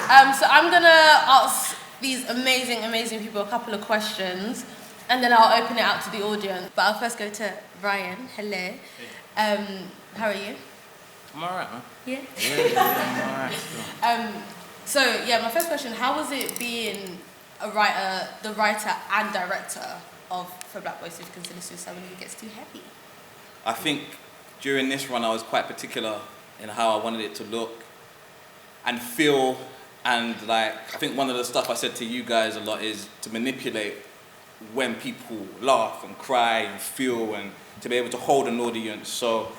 So I'm gonna ask these amazing people a couple of questions, and then I'll open it out to the audience. But I'll first go to Ryan. Hello. How are you? I'm alright, man. Yeah? Yeah, I'm alright. So yeah, my first question, how was it being the writer and director of For Black Boys Who Consider Suicide When It Gets Too Heavy? I think during this run I was quite particular in how I wanted it to look and feel, and like, I think one of the stuff I said to you guys a lot is to manipulate when people laugh and cry and feel, and to be able to hold an audience. So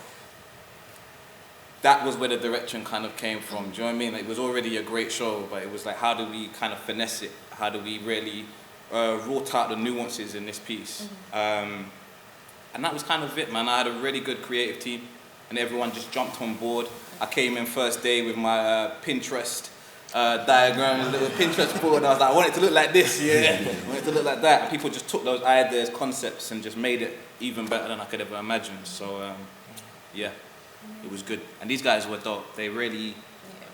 that was where the direction kind of came from. Do you know what I mean? Like, it was already a great show, but it was like, how do we kind of finesse it? How do we really wrought out the nuances in this piece? And that was kind of it, man. I had a really good creative team, and everyone just jumped on board. I came in first day with my Pinterest diagram, a little Pinterest board. I was like, I want it to look like this, yeah. I want it to look like that. And people just took those ideas, concepts, and just made it even better than I could ever imagine. So, yeah. It was good. And these guys were dope. They really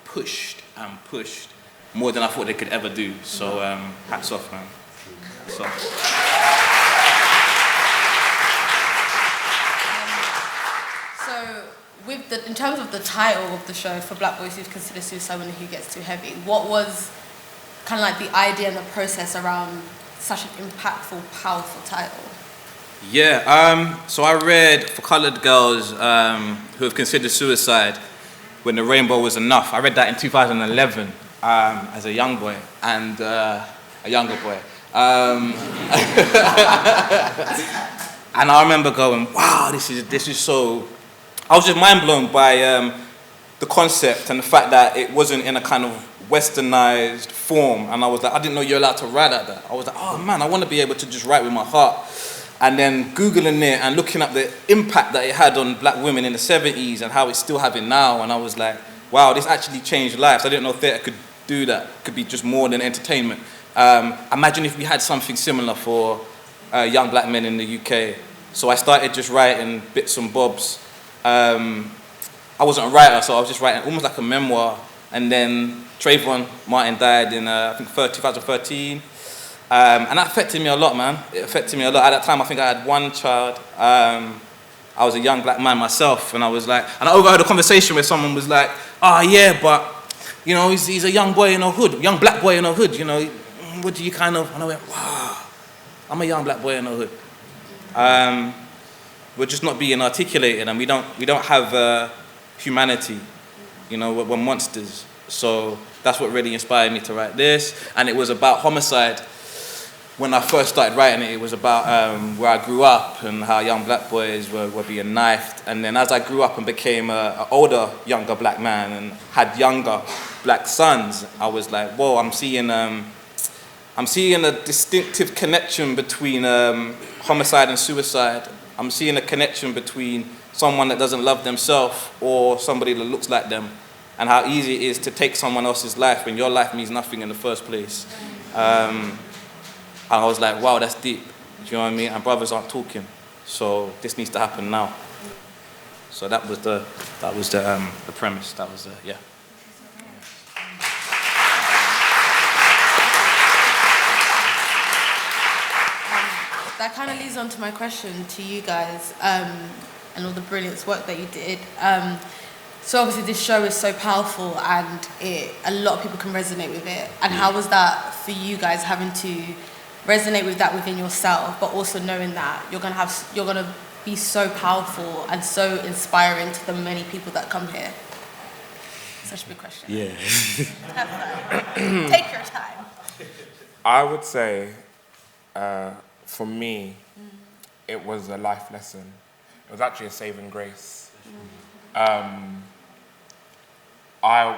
pushed and pushed more than I thought they could ever do. So hats off, man. So. So in terms of the title of the show, For Black Boys Who Consider Suicide When It Gets Too Heavy, what was kind of like the idea and the process around such an impactful, powerful title? Yeah, so I read For Coloured Girls Who Have Considered Suicide When the Rainbow Was Enough. I read that in 2011 as a young boy and a younger boy. And I remember going, wow, this is so... I was just mind blown by the concept and the fact that it wasn't in a kind of westernized form. And I was like, I didn't know you're allowed to write like that. I was like, oh man, I want to be able to just write with my heart. And then Googling it and looking up the impact that it had on black women in the 70s and how it's still having now. And I was like, wow, this actually changed lives. I didn't know theatre could do that. It could be just more than entertainment. Imagine if we had something similar for young black men in the UK. So I started just writing bits and bobs. I wasn't a writer, so I was just writing almost like a memoir. And then Trayvon Martin died in, I think, 2013. And that affected me a lot, man. It affected me a lot. At that time, I think I had one child. I was a young black man myself, and I was like, and I overheard a conversation where someone was like, oh yeah, but, you know, he's a young boy in a hood, young black boy in a hood, you know, what do you kind of, and I went, wow, I'm a young black boy in a hood. We're just not being articulated, and we don't have humanity, you know, we're monsters. So that's what really inspired me to write this, and it was about homicide. When I first started writing it, it was about where I grew up and how young black boys were being knifed. And then as I grew up and became an older, younger black man and had younger black sons, I was like, whoa, I'm seeing a distinctive connection between homicide and suicide. I'm seeing a connection between someone that doesn't love themselves or somebody that looks like them, and how easy it is to take someone else's life when your life means nothing in the first place. And I was like, wow, that's deep. Do you know what I mean? And brothers aren't talking, so this needs to happen now. So that was the premise. That was yeah. That kind of leads on to my question to you guys, and all the brilliant work that you did. So obviously this show is so powerful, and a lot of people can resonate with it. And how was that for you guys, having to resonate with that within yourself, but also knowing that you're gonna be so powerful and so inspiring to the many people that come here? Such a big question. Yeah. Have fun. Take your time. I would say, for me, it was a life lesson. It was actually a saving grace. I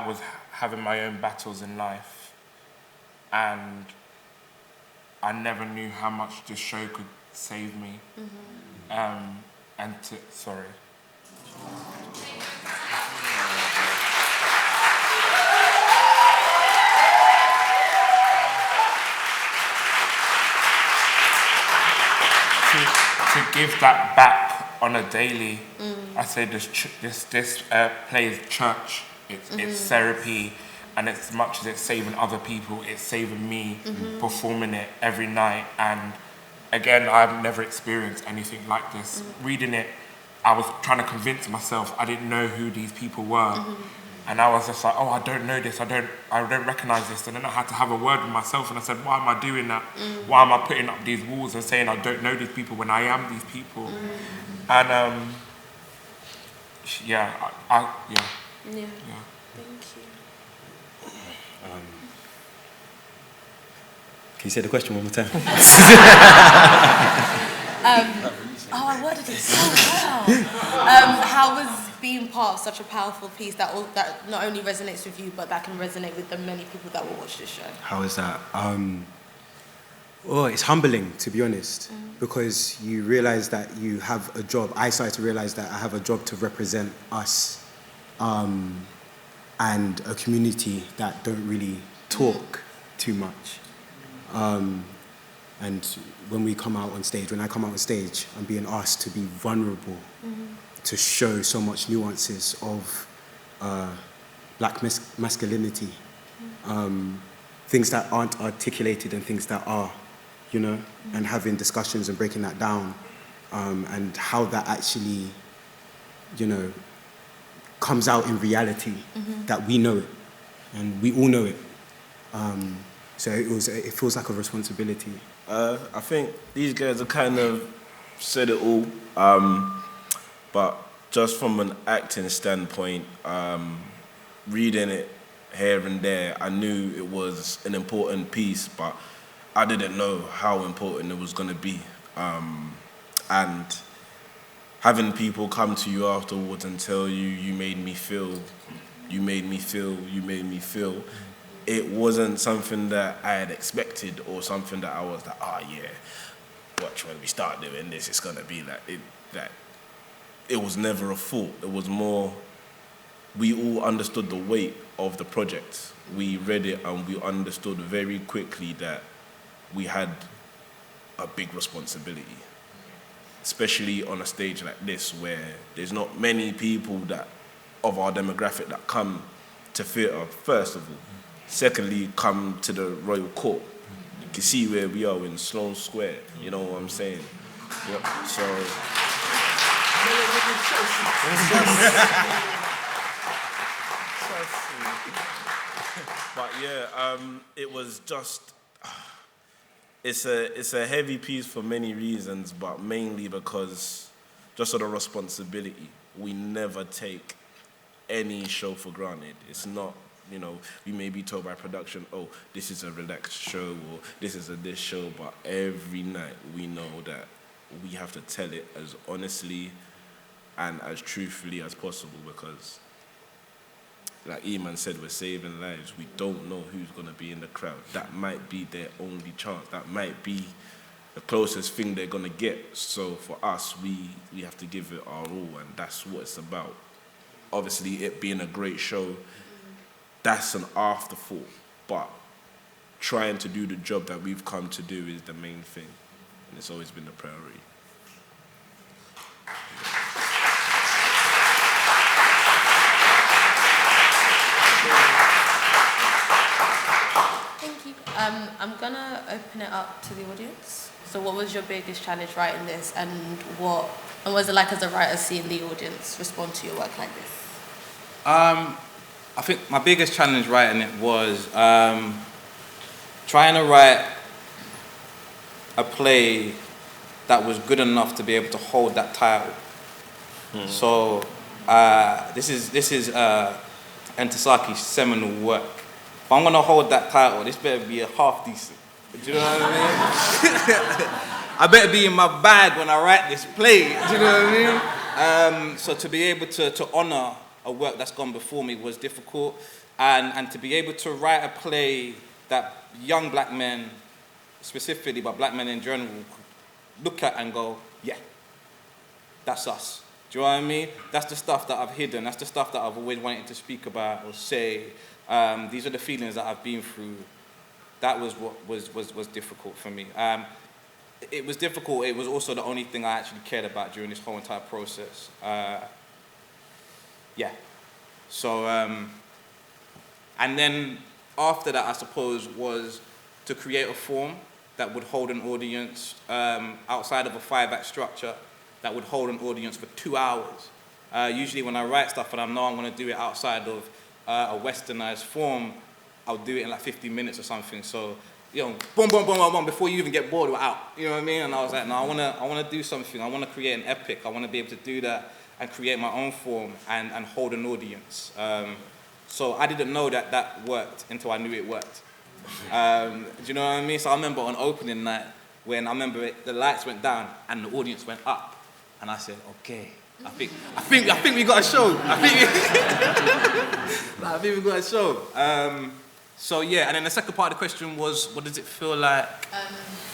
was having my own battles in life, and I never knew how much this show could save me. Sorry. To give that back on a daily, I say this place church. It's therapy, And as much as it's saving other people, it's saving me performing it every night. And again, I've never experienced anything like this. Reading it, I was trying to convince myself I didn't know who these people were. And I was just like, oh, I don't know this, I don't recognize this. And then I had to have a word with myself, and I said, why am I doing that? Why am I putting up these walls and saying I don't know these people when I am these people? And yeah. Thank you. Can you say the question one more time? I worded it so well. How was being part of such a powerful piece that not only resonates with you, but that can resonate with the many people that will watch this show? How is that? It's humbling, to be honest, because you realize that you have a job. I started to realize that I have a job to represent us and a community that don't really talk too much. And when I come out on stage, I'm being asked to be vulnerable, to show so much nuances of black masculinity, things that aren't articulated and things that are, and having discussions and breaking that down, and how that actually, comes out in reality, that we know it, and we all know it. So it feels like a responsibility. I think these guys have kind of said it all, but just from an acting standpoint, reading it here and there, I knew it was an important piece, but I didn't know how important it was going to be. And having people come to you afterwards and tell you, you made me feel, it wasn't something that I had expected or something that I was like, watch when we start doing this, it's going to be like it. It was never a thought. It was more, we all understood the weight of the project. We read it and we understood very quickly that we had a big responsibility, especially on a stage like this where there's not many people that of our demographic that come to theatre, first of all. Secondly, come to the Royal Court. You can see where we are in Sloane Square, you know what I'm saying? Yep. So but yeah, it was just, it's a heavy piece for many reasons, but mainly because just of the responsibility. We never take any show for granted. It's not, we may be told by production, oh, this is a relaxed show or this is this show, but every night we know that we have to tell it as honestly and as truthfully as possible, because like Eman said, we're saving lives. We don't know who's going to be in the crowd. That might be their only chance. That might be the closest thing they're going to get. So for us, we have to give it our all, and that's what it's about. Obviously, it being a great show, that's an afterthought, but trying to do the job that we've come to do is the main thing, and it's always been the priority. Thank you. I'm gonna open it up to the audience. So what was your biggest challenge writing this, and what was it like as a writer seeing the audience respond to your work like this? I think my biggest challenge writing it was trying to write a play that was good enough to be able to hold that title. So this is Entasaki's seminal work. If I'm gonna hold that title, this better be a half decent. Do you know what I mean? I better be in my bag when I write this play. Do you know what I mean? So to be able to honor a work that's gone before me was difficult, and to be able to write a play that young black men, specifically, but black men in general, look at and go, yeah, that's us. Do you know what I mean? That's the stuff that I've hidden. That's the stuff that I've always wanted to speak about or say. These are the feelings that I've been through. That was what was difficult for me. It was difficult. It was also the only thing I actually cared about during this whole entire process. Yeah. So And then after that, I suppose, was to create a form that would hold an audience outside of a 5-act structure that would hold an audience for 2 hours. Usually when I write stuff and I know I'm going to do it outside of a westernized form, I'll do it in like 50 minutes or something. So, boom, boom, boom, boom, boom, before you even get bored, we're out. You know what I mean? And I was like, no, I want to do something. I want to create an epic. I want to be able to do that and create my own form and hold an audience. So I didn't know that worked until I knew it worked. Do you know what I mean? So I remember on opening night when the lights went down and the audience went up, and I said, okay, I think we got a show. I think we got a show. So yeah, and then the second part of the question was, what does it feel like?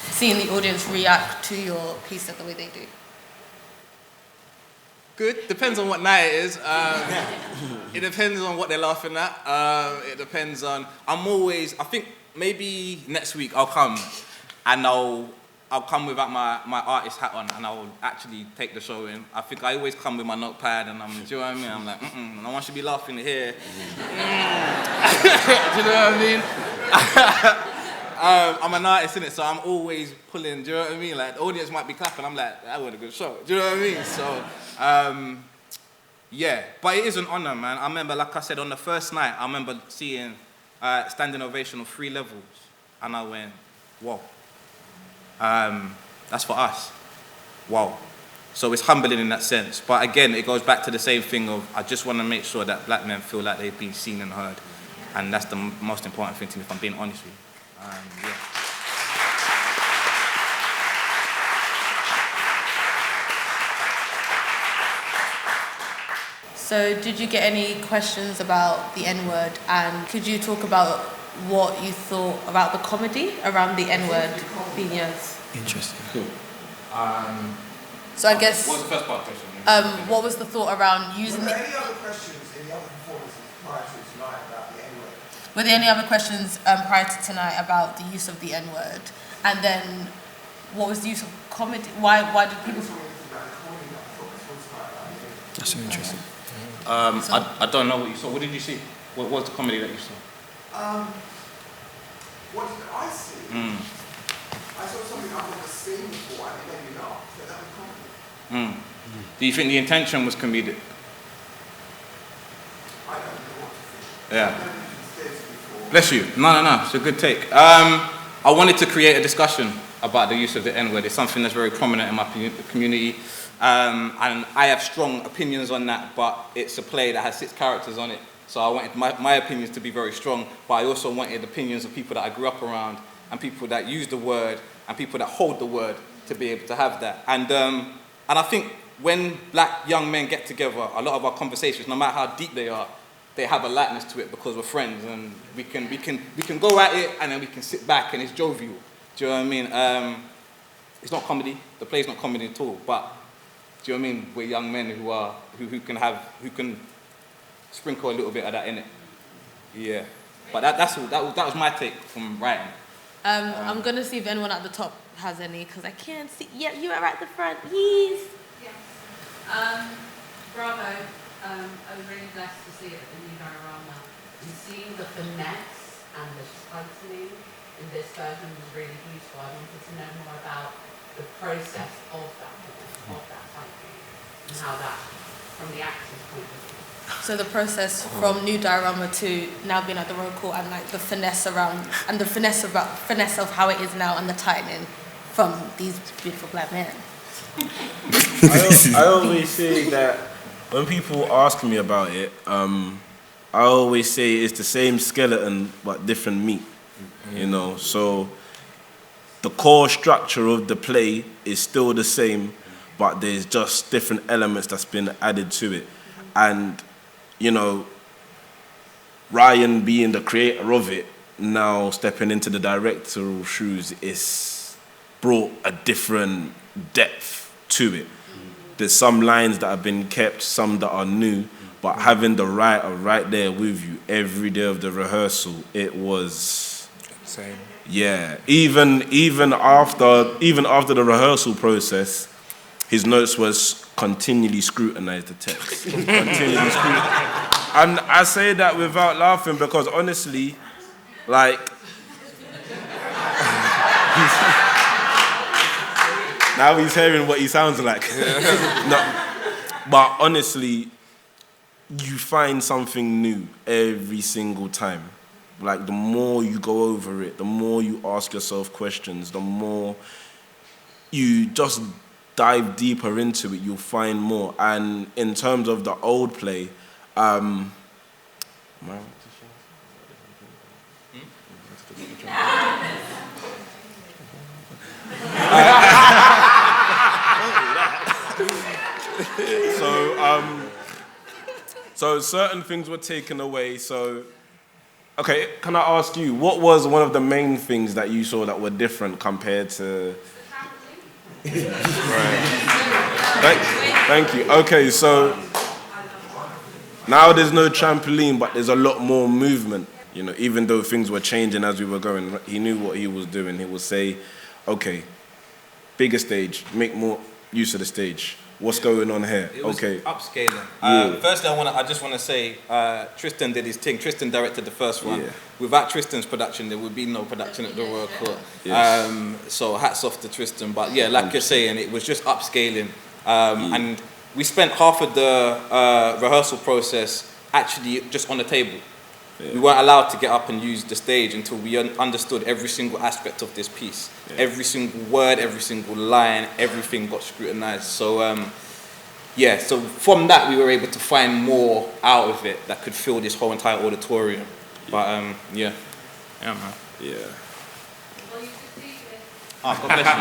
Seeing the audience react to your piece the way they do. Good. Depends on what night it is. It depends on what they're laughing at. It depends on. I think maybe next week I'll come, and I'll come without my artist hat on, and I'll actually take the show in. I think I always come with my notepad, and do you know what I mean? I'm like, no one should be laughing here. Do you know what I mean? I'm an artist, innit? So I'm always pulling, do you know what I mean? Like, the audience might be clapping, I'm like, that was a good show. Do you know what I mean? So, yeah. But it is an honor, man. I remember, like I said, on the first night, I remember seeing standing ovation of 3 levels. And I went, whoa. That's for us. Wow. So it's humbling in that sense. But again, it goes back to the same thing of, I just want to make sure that black men feel like they've been seen and heard. And that's the most important thing to me, if I'm being honest with you. Yeah. So did you get any questions about the N-word, and could you talk about what you thought about the comedy around the N-word being yours? Interesting. Cool. So I guess, What was the first part of the question? what was the thought around using Were the... there any other questions in the other performances prior to tonight about the N-word? Were there any other questions prior to tonight about the use of the N-word? And then, what was the use of comedy? Why did people... That's so interesting. I don't know what you saw. What did you see? What was the comedy that you saw? What did I see? I saw something I've never seen before, and it made me laugh. So that was comedy. Do you think the intention was comedic? I don't know what to think. Yeah. I've never been to the States before. Bless you. No. It's a good take. I wanted to create a discussion about the use of the N-word. It's something that's very prominent in my community. And I have strong opinions on that, but it's a play that has 6 characters on it. So I wanted my opinions to be very strong, but I also wanted opinions of people that I grew up around, and people that use the word, and people that hold the word to be able to have that. And I think when black young men get together, a lot of our conversations, no matter how deep they are, they have a lightness to it because we're friends, and we can go at it, and then we can sit back, and it's jovial. Do you know what I mean? It's not comedy. The play's not comedy at all. But do you know what I mean? We're young men who can sprinkle a little bit of that in it. Yeah. But that was my take from writing. I'm going to see if anyone at the top has any, because I can't see. Yeah, you are at the front. Yes. Bravo. I was really blessed to see it at the new diorama. And seeing the finesse and the tightening in this version was really useful. I wanted to know more about the process of that tightening, and how that, from the actor's point of view. So the process from new diorama to now being at the Royal Court, and like the finesse around, and the finesse of how it is now, and the tightening from these beautiful black men. I always say that when people ask me about it, I always say it's the same skeleton but different meat. You know, so the core structure of the play is still the same, but there's just different elements that's been added to it. And, you know, Ryan being the creator of it, now stepping into the directorial shoes, is brought a different depth to it. There's some lines that have been kept, some that are new, but having the writer right there with you every day of the rehearsal, it was... Same. Yeah, even after the rehearsal process, his notes was continually scrutinize the text. Continually scrutinize. And I say that without laughing because honestly, like, now he's hearing what he sounds like. No, but honestly, you find something new every single time. Like, the more you go over it, the more you ask yourself questions, the more you just dive deeper into it, you'll find more. And in terms of the old play, so certain things were taken away. So, okay, can I ask you, what was one of the main things that you saw that were different compared to? Right. Thank you. Okay, so now there's no trampoline, but there's a lot more movement. You know, even though things were changing as we were going, he knew what he was doing. He would say, okay, bigger stage, make more use of the stage. What's going on here? It was Okay. upscaling. Yeah. Firstly, I just want to say, Tristan did his thing. Tristan directed the first one. Yeah. Without Tristan's production, there would be no production at the Royal Court. Yes. So hats off to Tristan. But yeah, like you're saying, it was just upscaling. And we spent half of the rehearsal process actually just on the table. Yeah. We weren't allowed to get up and use the stage until we understood every single aspect of this piece. Yeah. Every single word, every single line, everything got scrutinized. So, so from that we were able to find more out of it that could fill this whole entire auditorium. But, yeah, man. Yeah. Oh, God bless you.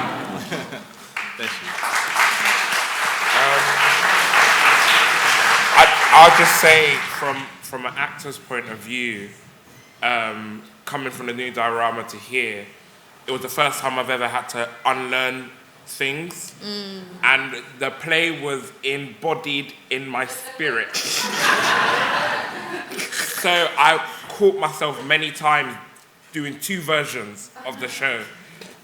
Bless you. I'll just say from an actor's point of view, coming from the new diorama to here, it was the first time I've ever had to unlearn things, and the play was embodied in my spirit. So I caught myself many times doing 2 versions of the show,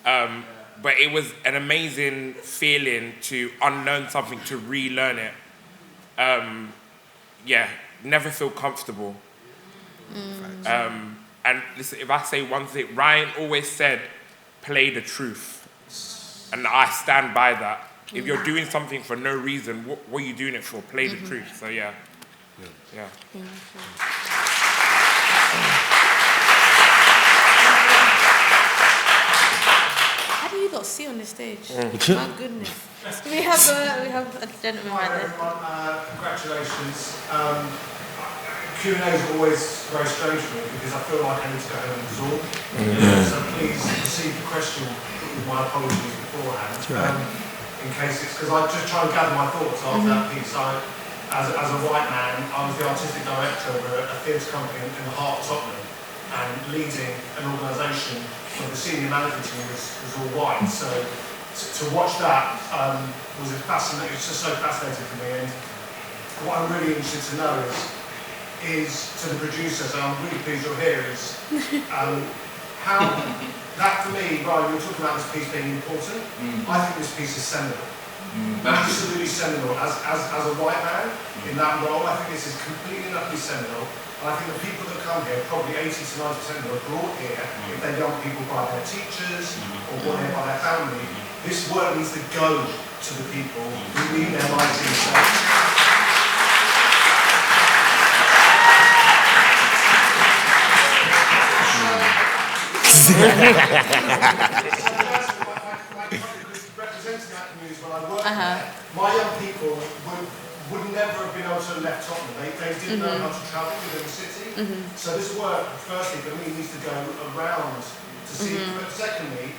but it was an amazing feeling to unlearn something, to relearn it. Never feel comfortable. And listen, if I say one thing, Ryan always said, play the truth. And I stand by that. If you're doing something for no reason, what are you doing it for? Play the truth. So yeah. How do you not see on the stage? My goodness. We have a gentleman right there. Congratulations. Q&A is always very strange for me because I feel like I need to go home and absorb. So please receive the question with my apologies beforehand. In case it's because I just try and gather my thoughts after that piece. As a white man, I was the artistic director of a theatre company in the heart of Tottenham, and leading an organisation where the senior management team was all white. So to watch that was fascinating. It's just so fascinating for me. And what I'm really interested to know is to the producers, and I'm really pleased you're here, is how that for me, Ryan, you were talking about this piece being important. I think this piece is seminal. Absolutely seminal. As a white man in that role, I think this is completely and utterly seminal. And I think the people that come here, probably 80 to 90% of them are brought here, if they're young people, by their teachers or brought here by their family. This work needs to go to the people who need their writing. Representing that community when I worked there, my young people would never have been able to have left Tottenham. They didn't know how to travel within the city. So this work, firstly, for me, needs to go around to see. But secondly,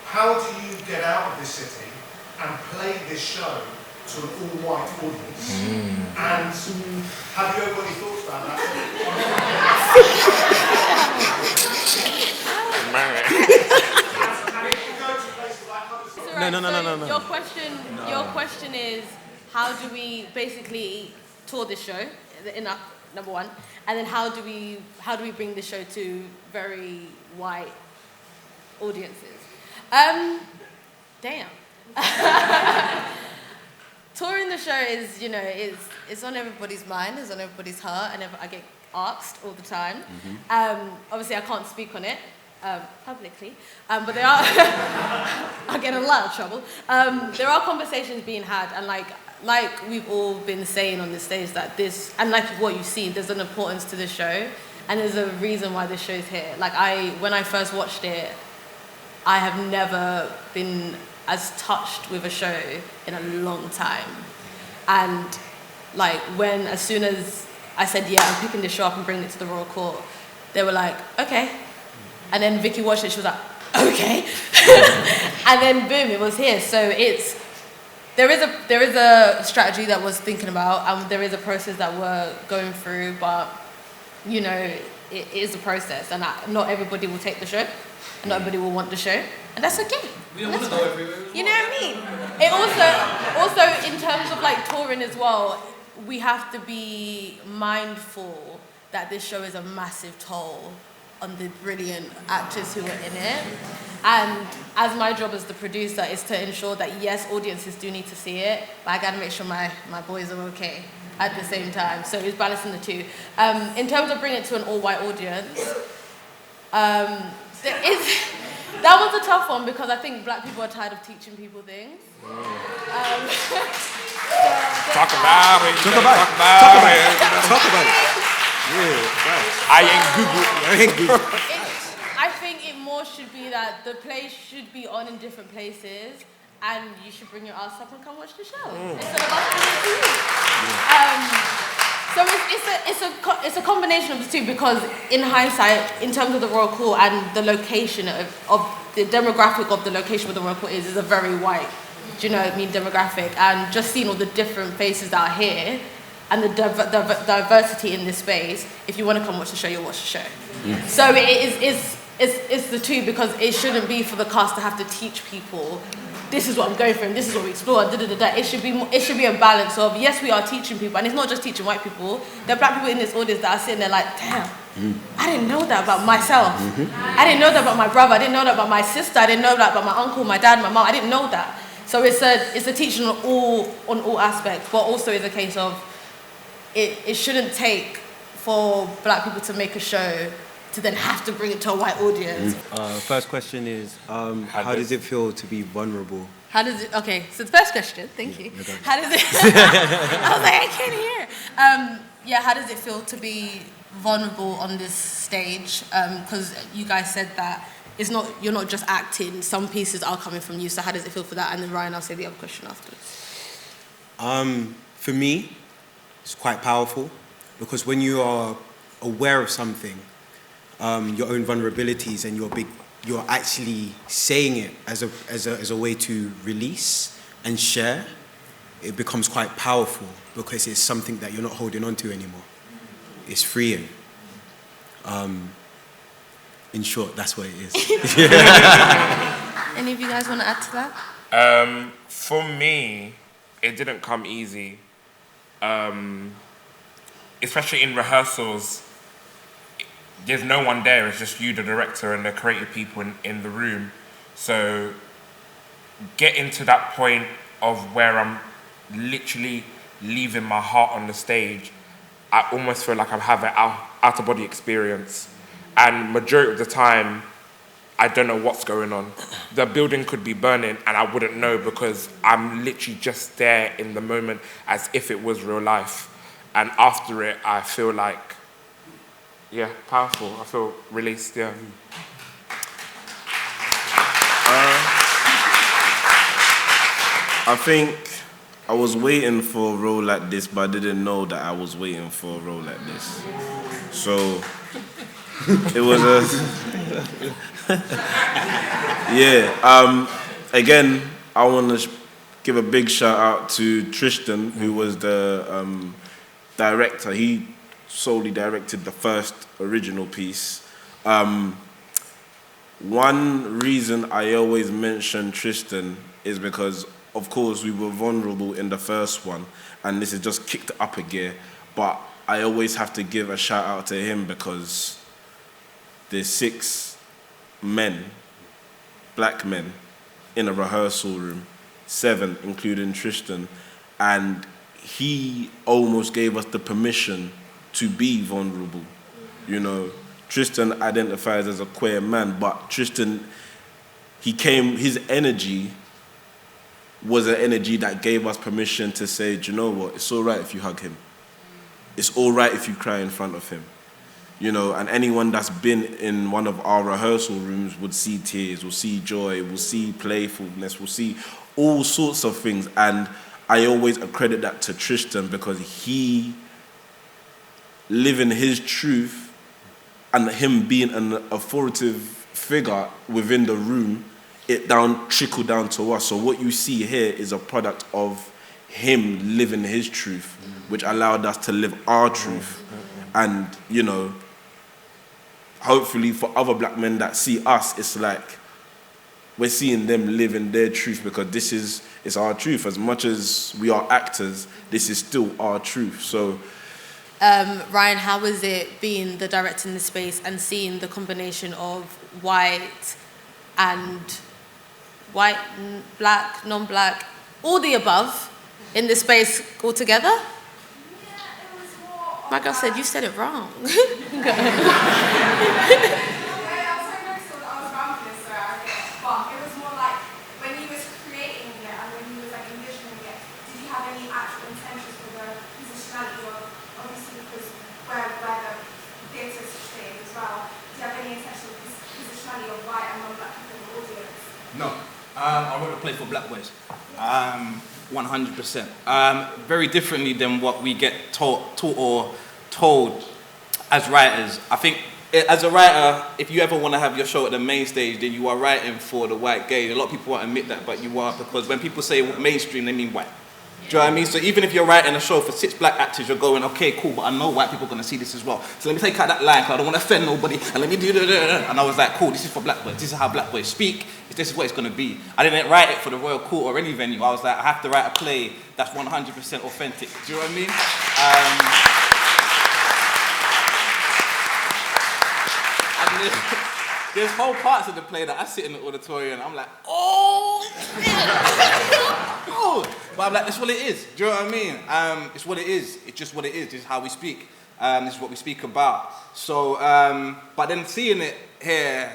how do you get out of this city and play this show to an all-white audience? And have you ever got any thoughts about that? No. Your question is, how do we basically tour this show in number one, and then how do we bring the show to very white audiences? Damn. touring the show is, you know, it's on everybody's mind, it's on everybody's heart, and I get asked all the time. Obviously, I can't speak on it publicly, but there are, I get in a lot of trouble. There are conversations being had, and like we've all been saying on this stage, that this, and like what you've seen, there's an importance to this show, and there's a reason why this show's here. Like when I first watched it, I have never been as touched with a show in a long time. And like as soon as I said, yeah, I'm picking this show up and bringing it to the Royal Court, they were like, okay. And then Vicky watched it, she was like, okay. And then boom, it was here. So there is a strategy that was thinking about, and there is a process that we're going through, but you know, it is a process, and not everybody will take the show, and not everybody will want the show, and that's okay. We don't want to go everywhere. You know what I mean? It also in terms of like touring as well, we have to be mindful that this show is a massive toll on the brilliant actors who are in it. And as my job as the producer is to ensure that yes, audiences do need to see it, but I gotta make sure my boys are okay at the same time. So it's balancing the two. In terms of bringing it to an all-white audience, that was a tough one because I think black people are tired of teaching people things. Talk about it. Talk about it. Yeah, I ain't Google. I think it more should be that the plays should be on in different places, and you should bring your ass up and come watch the show instead of us bringing it to you. So it's a combination of the two, because in hindsight, in terms of the Royal Court and the location of the demographic of the location where the Royal Court is a very white, do you know what I mean, demographic, and just seeing all the different faces that are here and the diversity in this space. If you want to come watch the show, you'll watch the show. So it's the two, because it shouldn't be for the cast to have to teach people, this is what I'm going for and this is what we explore, It should be a balance of, yes, we are teaching people, and it's not just teaching white people. There are black people in this audience that are sitting there like, damn, I didn't know that about myself. I didn't know that about my brother. I didn't know that about my sister. I didn't know that about my uncle, my dad, my mom. I didn't know that. So it's a teaching on all aspects, but also it's a case of it shouldn't take for black people to make a show to then have to bring it to a white audience. First question is, how does it feel to be vulnerable? Okay, so the first question, thank you. How does it, I was like, I can't hear. How does it feel to be vulnerable on this stage? Because you guys said that you're not just acting, some pieces are coming from you, so how does it feel for that? And then Ryan, I'll say the other question afterwards. For me, it's quite powerful, because when you are aware of something, your own vulnerabilities, and you're actually saying it as a way to release and share, it becomes quite powerful, because it's something that you're not holding on to anymore. It's freeing. In short, that's what it is. Any of you guys want to add to that? For me, it didn't come easy. Especially in rehearsals, there's no one there, it's just you, the director, and the creative people in the room. So getting to that point of where I'm literally leaving my heart on the stage, I almost feel like I'm having an out-of-body experience. And majority of the time, I don't know what's going on. The building could be burning and I wouldn't know, because I'm literally just there in the moment as if it was real life. And after it, I feel like, powerful. I feel released, I think I was waiting for a role like this, but I didn't know that I was waiting for a role like this. So it was again, I want to give a big shout out to Tristan, who was the director. He solely directed the first original piece. One reason I always mention Tristan is because, of course, we were vulnerable in the first one, and this is just kicked up a gear, but I always have to give a shout out to him, because there's 6 men, black men, in a rehearsal room, 7, including Tristan, and he almost gave us the permission to be vulnerable. You know, Tristan identifies as a queer man, but Tristan, his energy was an energy that gave us permission to say, do you know what, it's all right if you hug him. It's all right if you cry in front of him. You know, and anyone that's been in one of our rehearsal rooms would see tears, will see joy, will see playfulness, will see all sorts of things. And I always accredit that to Tristan because he, living his truth and him being an authoritative figure within the room, it trickled down to us. So what you see here is a product of him living his truth, which allowed us to live our truth. And, you know, hopefully for other black men that see us, it's like we're seeing them live in their truth because it's our truth. As much as we are actors, this is still our truth. So, Ryan, how was it being the director in the space and seeing the combination of white, black, non-black, all the above in the space all together? My girl said, you said it wrong. No, I wrote a play for black boys, 100%. Very differently than what we get taught or told as writers. I think as a writer, if you ever want to have your show at the main stage, then you are writing for the white gaze. A lot of people won't admit that, but you are, because when people say mainstream, they mean white. Do you know what I mean? So even if you're writing a show for 6 black actors, you're going, okay, cool, but I know white people are going to see this as well. So let me take out that line, because I don't want to offend nobody, and let me do that. And I was like, cool, this is for black boys. This is how black boys speak. This is what it's going to be. I didn't write it for the Royal Court or any venue. I was like, I have to write a play that's 100% authentic. Do you know what I mean? There's whole parts of the play that I sit in the auditorium and I'm like, oh, oh. But I'm like, that's what it is. Do you know what I mean? It's what it is. It's just what it is. This is how we speak. This is what we speak about. So, but then seeing it here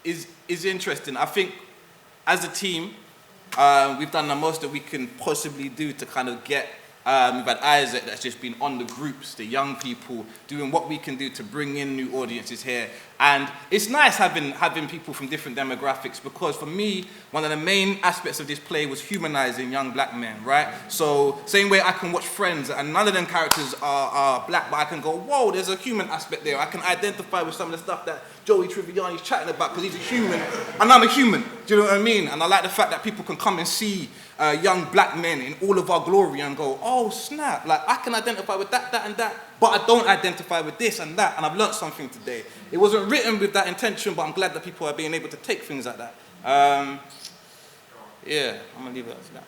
is interesting. I think as a team, we've done the most that we can possibly do to kind of get. We've had Isaac that's just been on the groups, the young people, doing what we can do to bring in new audiences here. And it's nice having people from different demographics, because for me, one of the main aspects of this play was humanizing young black men, right? So same way I can watch Friends and none of them characters are black, but I can go, whoa, there's a human aspect there. I can identify with some of the stuff that Joey Tribbiani's chatting about because he's a human and I'm a human. Do you know what I mean? And I like the fact that people can come and see young black men in all of our glory and go, oh snap, like I can identify with that, that and that, but I don't identify with this and that, and I've learned something today. It wasn't written with that intention, but I'm glad that people are being able to take things like that. Yeah, I'm gonna leave it at that.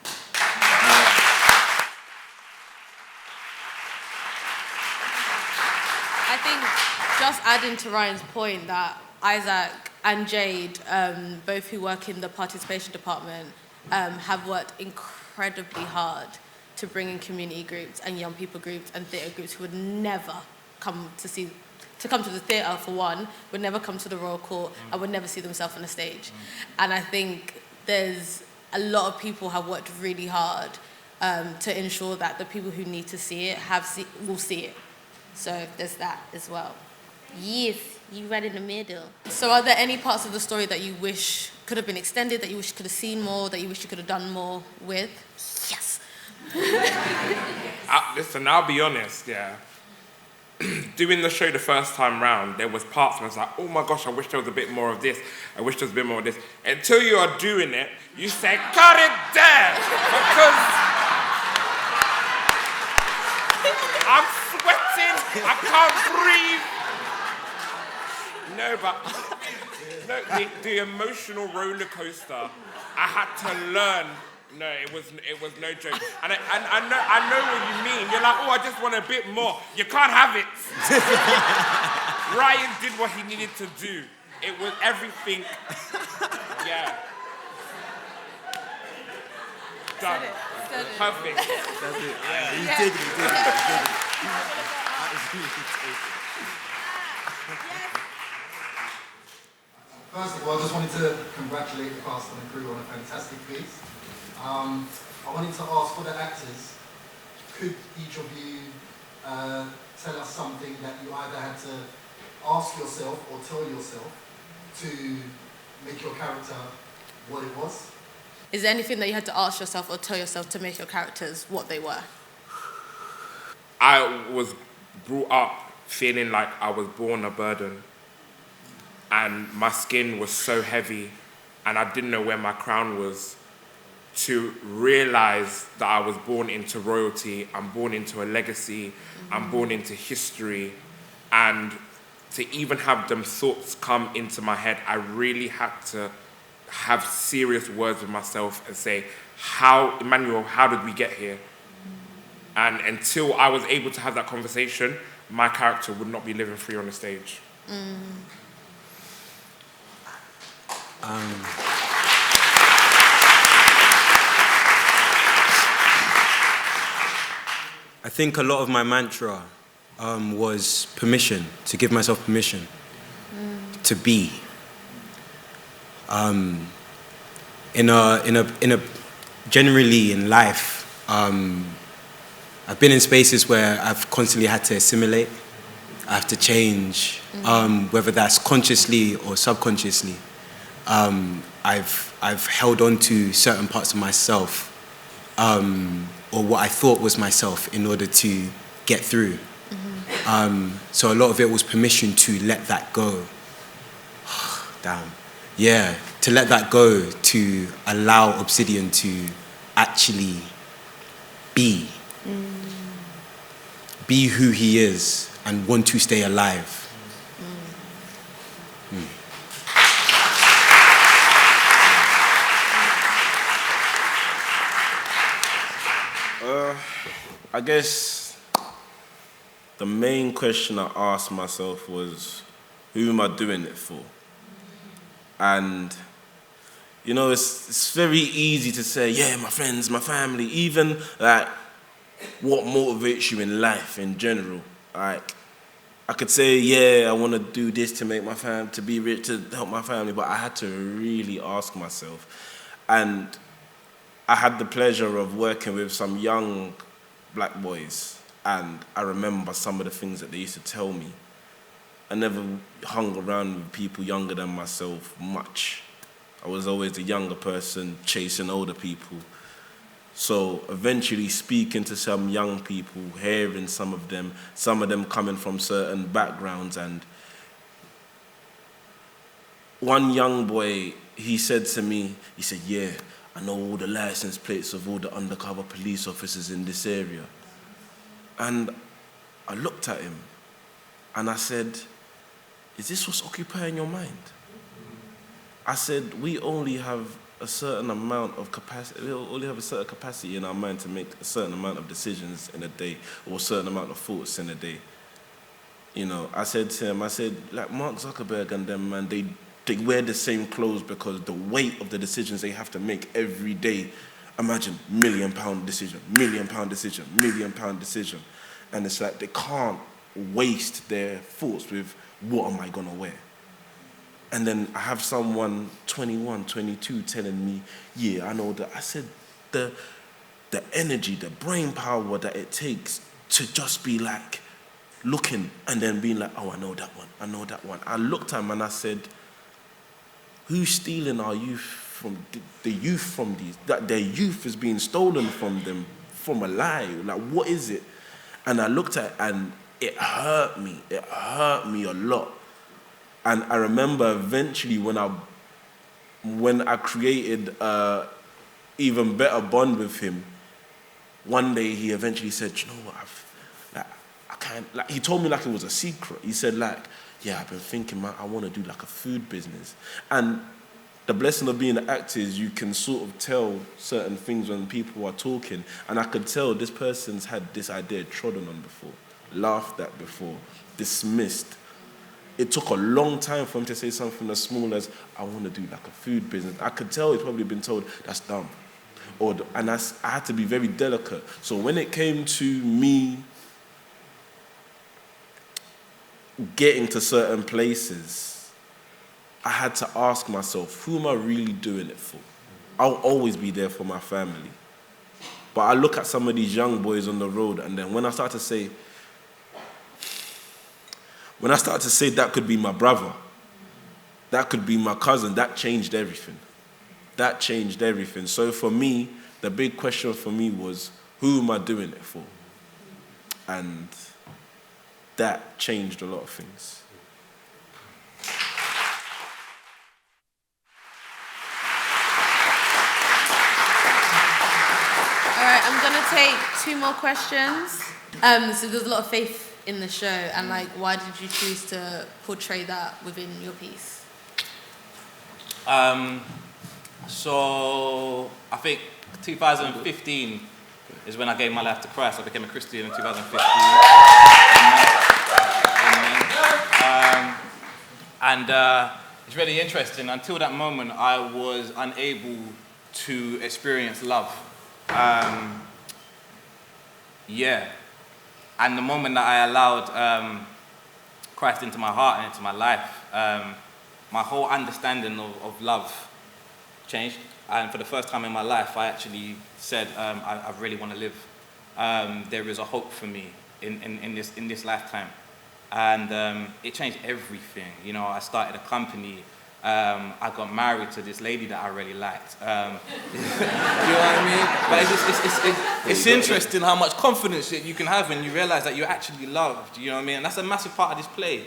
I think just adding to Ryan's point that Isaac and Jade, both who work in the participation department, have worked incredibly hard to bring in community groups and young people groups and theatre groups who would never come to the theatre, for one, would never come to the Royal Court and would never see themselves on the stage. And I think there's a lot of people have worked really hard to ensure that the people who need to see it will see it. So there's that as well. Yes, you read in the middle. So are there any parts of the story that you wish could have been extended, that you wish you could have seen more, that you wish you could have done more with? Yes. Listen, I'll be honest, yeah. Doing the show the first time round, there was parts where I was like, oh my gosh, I wish there was a bit more of this. I wish there was a bit more of this. Until you are doing it, you say, cut it there! Because I'm sweating, I can't breathe. No, but the emotional roller coaster, I had to learn. No, it was no joke. And I know what you mean. You're like, oh, I just want a bit more. You can't have it. Ryan did what he needed to do. It was everything. Yeah. Done. Said it. Perfect. That's it. He's Yeah. taking it. First of all, I just wanted to congratulate the cast and the crew on a fantastic piece. I wanted to ask for the actors, could each of you tell us something that you either had to ask yourself or tell yourself to make your character what it was? Is there anything that you had to ask yourself or tell yourself to make your characters what they were? I was brought up feeling like I was born a burden, and my skin was so heavy and I didn't know where my crown was, to realize that I was born into royalty, I'm born into a legacy, I'm born into history, and to even have them thoughts come into my head, I really had to have serious words with myself and say, Emmanuel, how did we get here? And until I was able to have that conversation, my character would not be living free on the stage. I think a lot of my mantra was permission, to give myself permission to be. Generally in life, I've been in spaces where I've constantly had to assimilate. I have to change, whether that's consciously or subconsciously. I've held on to certain parts of myself, or what I thought was myself, in order to get through. So a lot of it was permission to let that go. Damn. Yeah, to let that go, to allow Obsidian to actually be. Be who he is and want to stay alive. I guess the main question I asked myself was, who am I doing it for? And, you know, it's very easy to say, yeah, my friends, my family, even like what motivates you in life in general. Like, I could say, yeah, I want to do this to make my family, to be rich, to help my family, but I had to really ask myself. And I had the pleasure of working with some young black boys, and I remember some of the things that they used to tell me. I never hung around with people younger than myself much. I was always the younger person chasing older people. So eventually speaking to some young people, hearing some of them coming from certain backgrounds, and one young boy, he said to me, he said, yeah, I know all the license plates of all the undercover police officers in this area. And I looked at him and I said, is this what's occupying your mind? I said, we only have a certain amount of capacity, we only have a certain capacity in our mind to make a certain amount of decisions in a day, or a certain amount of thoughts in a day. You know, I said to him, like Mark Zuckerberg and them, man, they wear the same clothes because the weight of the decisions they have to make every day. Imagine £1 million decision, £1 million decision, £1 million decision. And it's like they can't waste their thoughts with, what am I gonna wear? And then I have someone 21, 22 telling me, yeah, I know that. I said, the energy, the brain power that it takes to just be like looking and then being like, oh, I know that one, I know that one. I looked at him and I said, who's stealing our youth from the youth from these? That their youth is being stolen from them from a lie. Like, what is it? And I looked at it and it hurt me. It hurt me a lot. And I remember eventually when I created an even better bond with him, one day he eventually said, you know what, I can't, like, he told me like it was a secret. He said like, yeah, I've been thinking, man, I want to do like a food business. And the blessing of being an actor is you can sort of tell certain things when people are talking. And I could tell this person's had this idea trodden on before, laughed at before, dismissed. It took a long time for him to say something as small as, I want to do like a food business. I could tell he's probably been told, that's dumb. and I had to be very delicate. So when it came to me getting to certain places, I had to ask myself, who am I really doing it for? I'll always be there for my family. But I look at some of these young boys on the road, and then when I start to say that could be my brother, that could be my cousin, that changed everything. That changed everything. So for me, the big question for me was, who am I doing it for? And that changed a lot of things. All right, I'm gonna take 2 more questions. So there's a lot of faith in the show, and like, why did you choose to portray that within your piece? So I think 2015 is when I gave my life to Christ. I became a Christian in 2015. And it's really interesting. Until that moment, I was unable to experience love. And the moment that I allowed Christ into my heart and into my life, my whole understanding of love changed. And for the first time in my life, I actually said, I really want to live. There is a hope for me in this lifetime. And it changed everything. You know, I started a company. I got married to this lady that I really liked. You know what I mean? But it's interesting how much confidence that you can have when you realize that you're actually loved. You know what I mean? And that's a massive part of this play.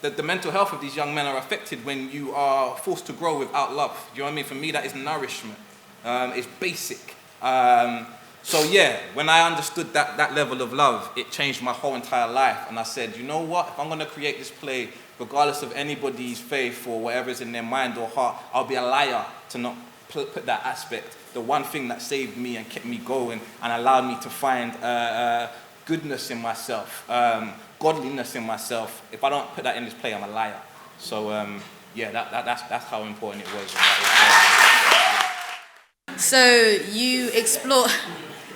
The mental health of these young men are affected when you are forced to grow without love. Do you know what I mean? For me, that is nourishment. It's basic. So yeah, when I understood that level of love, it changed my whole entire life. And I said, you know what? If I'm going to create this play, regardless of anybody's faith or whatever's in their mind or heart, I'll be a liar to not put that aspect. The one thing that saved me and kept me going and allowed me to find goodness in myself, godliness in myself. If I don't put that in this play, I'm a liar. So that's how important it was. So you explore.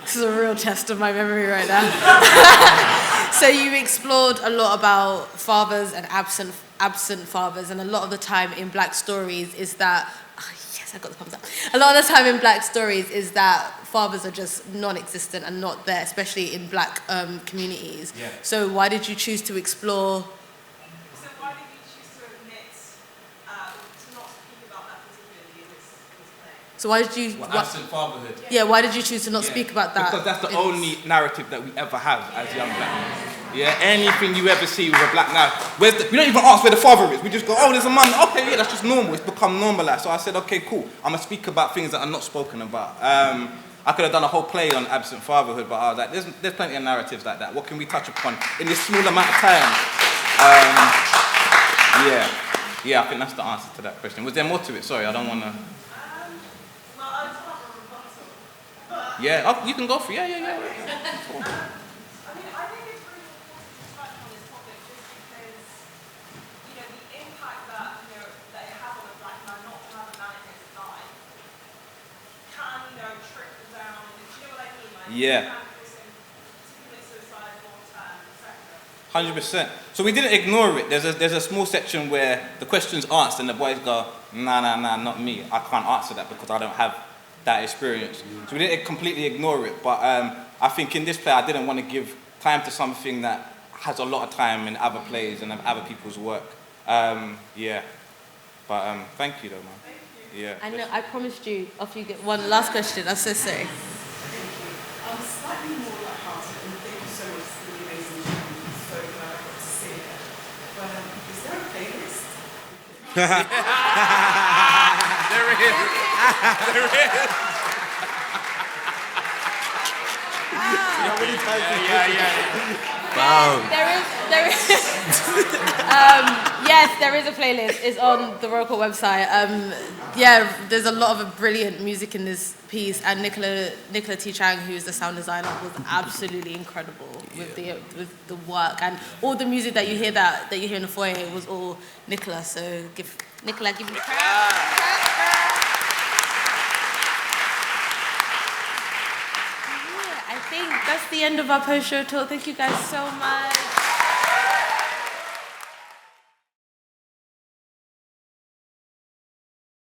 This is a real test of my memory right now. So you explored a lot about fathers and absent fathers, and a lot of the time in Black stories is that, yes, I got the thumbs up. A lot of the time in Black stories is that fathers are just non-existent and not there, especially in Black communities. Yeah. So why did you choose to explore? So why did you choose to admit to not speak about that particularly in this play? So why did you? Absent fatherhood. Yeah, why did you choose to not speak about that? Because that's the only narrative that we ever have as young Black men. Yeah, anything you ever see with a Black now, we don't even ask where the father is. We just go, oh, there's a man. Okay, yeah, that's just normal. It's become normalized. So I said, okay, cool. I'm gonna speak about things that are not spoken about. I could have done a whole play on absent fatherhood, but I was like, there's plenty of narratives like that. What can we touch upon in this small amount of time? Yeah, I think that's the answer to that question. Was there more to it? Sorry, I don't want to. Well, I just have a rebuttal. But Yeah, oh, you can go for it. Yeah. I mean, I think it's really important to touch on this topic just because, you know, the impact that, you know, that it has on a Black man not to have a man in his life can, you know, trickle down. Do you know what I mean? Like, Yeah. can cause him to commit suicide long term, etc. 100%. So we didn't ignore it. There's a small section where the question's answered and the boys go, nah, not me. I can't answer that because I don't have that experience. So we didn't completely ignore it. But I think in this play, I didn't want to give time to something that has a lot of time in other plays and other people's work. But thank you though, man. Yeah. I know. I promised you. Off you get one last question. I'm so sorry. Thank you. Slightly more light-hearted, and thank you so much for the amazing job. I'm so glad I got to see it. But is there a playlist? There it is. Yes, there is a playlist. It's on the Royal Court website. There's a lot of brilliant music in this piece, and Nicola T. Chang, who's the sound designer, was absolutely incredible with the work, and all the music that you hear in the foyer was all Nicola. So give me a clap. that's the end of our post-show talk. Thank you guys so much.